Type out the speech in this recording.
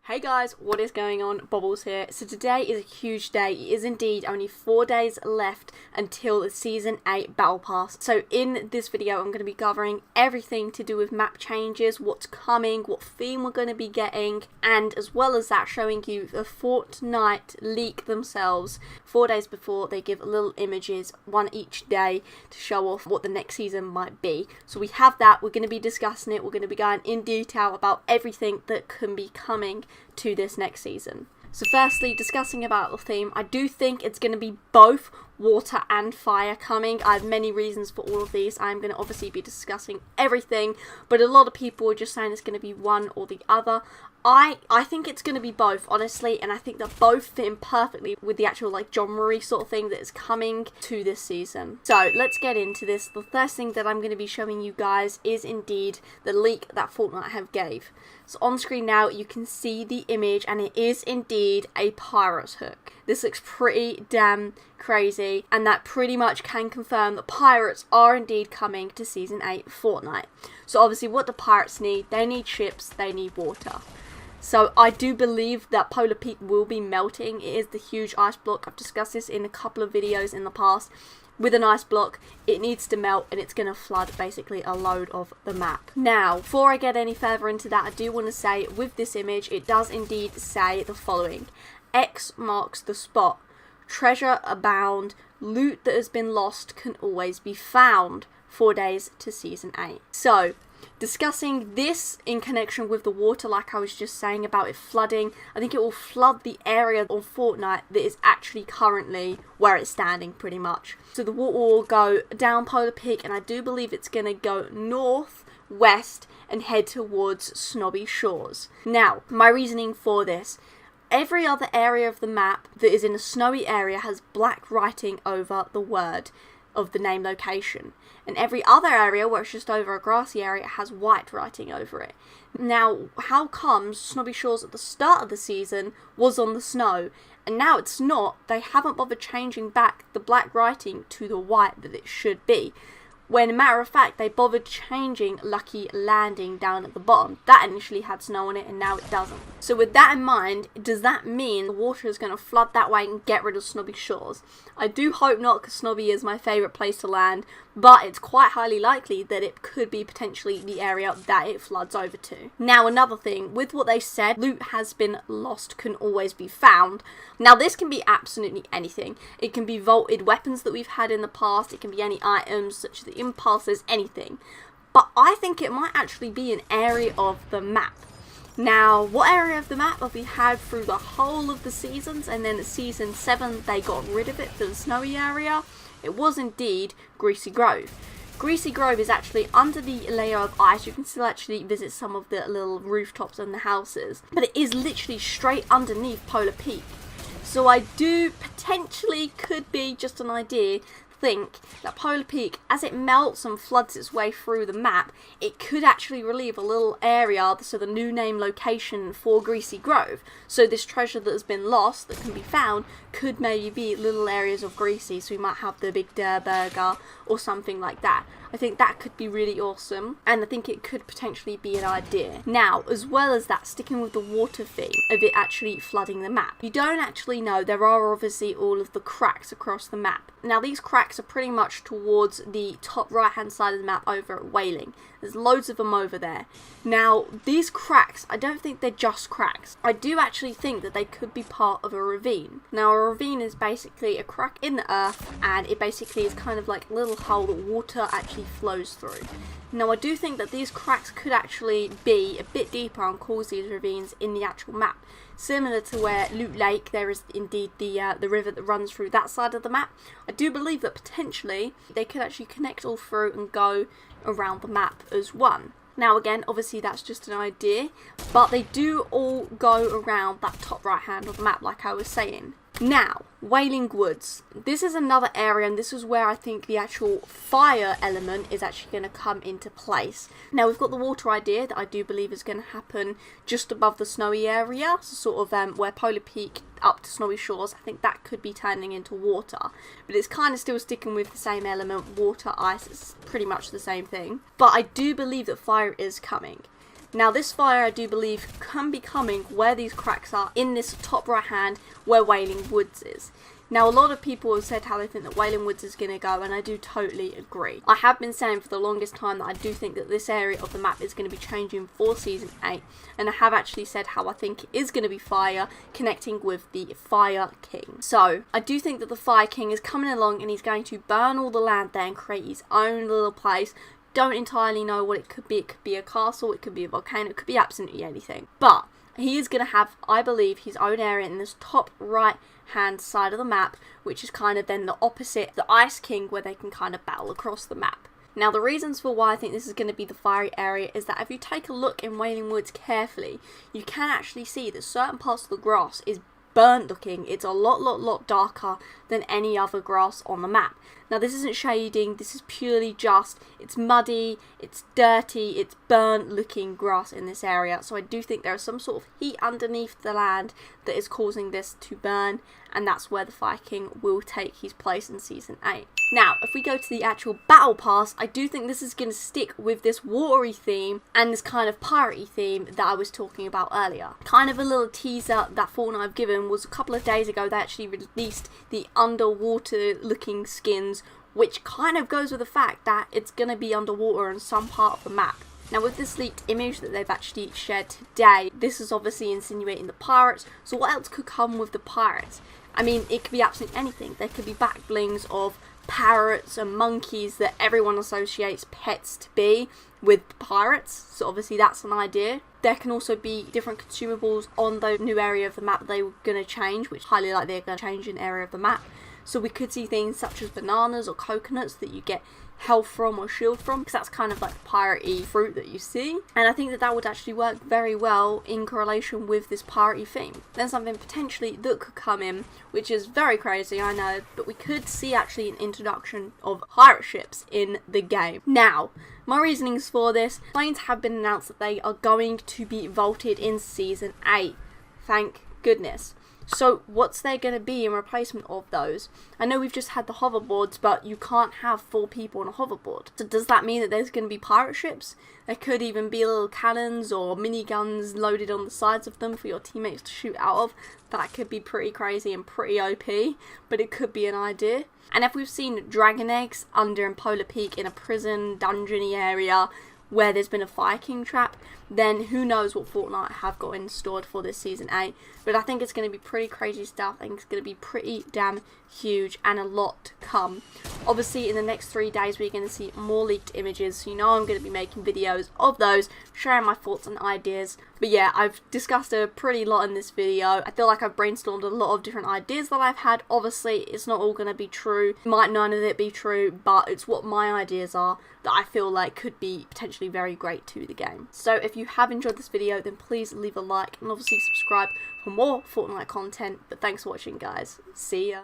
Hey guys, what is going on? Bobbles here. So today is a huge day. It is indeed only 4 days left until the Season 8 Battle Pass. So in this video I'm going to be covering everything to do with map changes, what's coming, what theme we're going to be getting, and as well as that showing you the Fortnite leak themselves 4 days before. They give little images, one each day, to show off what the next season might be. So we have that, we're going to be discussing it, we're going to be going in detail about everything that can be coming to this next season. So firstly, discussing about the theme, I do think it's going to be both water and fire coming. I have many reasons for all of these. I'm going to obviously be discussing everything, but a lot of people are just saying it's going to be one or the other. I think it's going to be both, honestly, and I think that both fit in perfectly with the actual genre sort of thing that is coming to this season. So let's get into this. The first thing that I'm going to be showing you guys is indeed the leak that Fortnite have gave. So on screen now you can see the image, and it is indeed a pirate's hook. This looks pretty damn crazy, and that pretty much can confirm that pirates are indeed coming to Season 8 Fortnite. So obviously what do pirates need? They need ships, they need water. So I do believe that Polar Peak will be melting. It is the huge ice block. I've discussed this in a couple of videos in the past. With an ice block, it needs to melt and it's going to flood basically a load of the map. Now, before I get any further into that, I do want to say with this image, it does indeed say the following. X marks the spot. Treasure abound. Loot that has been lost can always be found. 4 days to Season 8. So, discussing this in connection with the water, like I was just saying about it flooding, I think it will flood the area on Fortnite that is actually currently where it's standing pretty much. So the water will go down Polar Peak, and I do believe it's going to go north, west, and head towards Snobby Shores. Now, my reasoning for this. Every other area of the map that is in a snowy area has black writing over the word of the name location, and every other area where it's just over a grassy area has white writing over it. Now, how comes Snobby Shores at the start of the season was on the snow, and now it's not? They haven't bothered changing back the black writing to the white that it should be, when a matter of fact they bothered changing Lucky Landing down at the bottom. That initially had snow on it and now it doesn't. So with that in mind, does that mean the water is going to flood that way and get rid of Snobby Shores? I do hope not, because Snobby is my favourite place to land, but it's quite highly likely that it could be potentially the area that it floods over to. Now another thing, with what they said, loot has been lost can always be found. Now this can be absolutely anything. It can be vaulted weapons that we've had in the past, it can be any items such as the impulses, anything. But I think it might actually be an area of the map. Now, what area of the map have we had through the whole of the seasons, and then at Season 7 they got rid of it for the snowy area? It was indeed Greasy Grove. Greasy Grove is actually under the layer of ice. You can still actually visit some of the little rooftops and the houses, but it is literally straight underneath Polar Peak. So I do potentially, could be just an idea, think that Polar Peak, as it melts and floods its way through the map, it could actually relieve a little area, so the new name location for Greasy Grove. So this treasure that has been lost, that can be found, could maybe be little areas of Greasy, so we might have the Big Durr Burger or something like that. I think that could be really awesome, and I think it could potentially be an idea. Now, as well as that, sticking with the water theme of it actually flooding the map, you don't actually know, there are obviously all of the cracks across the map. Now these cracks are pretty much towards the top right hand side of the map over at Whaling. There's loads of them over there. Now these cracks, I don't think they're just cracks. I do actually think that they could be part of a ravine. Now a ravine is basically a crack in the earth, and it basically is kind of like a little hole that water actually flows through. Now I do think that these cracks could actually be a bit deeper and cause these ravines in the actual map. Similar to where Loot Lake, there is indeed the river that runs through that side of the map. I do believe that potentially they could actually connect all through and go around the map as one. Now again, obviously that's just an idea, but they do all go around that top right hand of the map, like I was saying. Now, Wailing Woods. This is another area, and this is where I think the actual fire element is actually going to come into place. Now, we've got the water idea that I do believe is going to happen just above the snowy area, so sort of where Polar Peak up to Snobby Shores. I think that could be turning into water, but it's kind of still sticking with the same element, water, ice, it's pretty much the same thing. But I do believe that fire is coming. Now this fire I do believe can be coming where these cracks are in this top right hand where Wailing Woods is. Now a lot of people have said how they think that Wailing Woods is going to go, and I do totally agree. I have been saying for the longest time that I do think that this area of the map is going to be changing for Season 8, and I have actually said how I think it is going to be fire connecting with the Fire King. So I do think that the Fire King is coming along and he's going to burn all the land there and create his own little place. Don't entirely know what it could be. It could be a castle, it could be a volcano, it could be absolutely anything. But he is going to have, I believe, his own area in this top right hand side of the map, which is kind of then the opposite, the Ice King, where they can kind of battle across the map. Now the reasons for why I think this is going to be the fiery area is that if you take a look in Wailing Woods carefully, you can actually see that certain parts of the grass is burnt looking. It's a lot darker than any other grass on the map. Now this isn't shading, this is purely just, it's muddy, it's dirty, it's burnt looking grass in this area. So I do think there is some sort of heat underneath the land that is causing this to burn, and that's where the Fire King will take his place in Season 8. Now, if we go to the actual battle pass, I do think this is going to stick with this watery theme and this kind of piratey theme that I was talking about earlier. Kind of a little teaser that Fortnite have given was a couple of days ago they actually released the underwater looking skins, which kind of goes with the fact that it's going to be underwater in some part of the map. Now with this leaked image that they've actually shared today, this is obviously insinuating the pirates, so what else could come with the pirates? I mean, it could be absolutely anything. There could be back blings of parrots and monkeys that everyone associates pets to be with pirates, so obviously that's an idea. There can also be different consumables on the new area of the map they were going to change, which highly likely they're going to change an area of the map. So we could see things such as bananas or coconuts that you get health from or shield from, because that's kind of like the piratey fruit that you see, and I think that that would actually work very well in correlation with this piratey theme. Then something potentially that could come in, which is very crazy, I know, but we could see actually an introduction of pirate ships in the game. Now, my reasonings for this, planes have been announced that they are going to be vaulted in Season 8. Thank goodness. So what's there going to be in replacement of those? I know we've just had the hoverboards, but you can't have 4 people on a hoverboard. So does that mean that there's going to be pirate ships? There could even be little cannons or miniguns loaded on the sides of them for your teammates to shoot out of. That could be pretty crazy and pretty OP, but it could be an idea. And if we've seen dragon eggs under in Polar Peak in a prison dungeony area where there's been a Fire King trap, then who knows what Fortnite have got in store for this Season 8. But I think it's going to be pretty crazy stuff. I think it's going to be pretty damn huge and a lot to come. Obviously in the next 3 days we're going to see more leaked images, so you know I'm going to be making videos of those, sharing my thoughts and ideas. But yeah, I've discussed a pretty lot in this video. I feel like I've brainstormed a lot of different ideas that I've had. Obviously it's not all going to be true, might none of it be true, but it's what my ideas are that I feel like could be potentially very great to the game. So if you have enjoyed this video, then please leave a like and obviously subscribe for more Fortnite content. But thanks for watching, guys. See ya.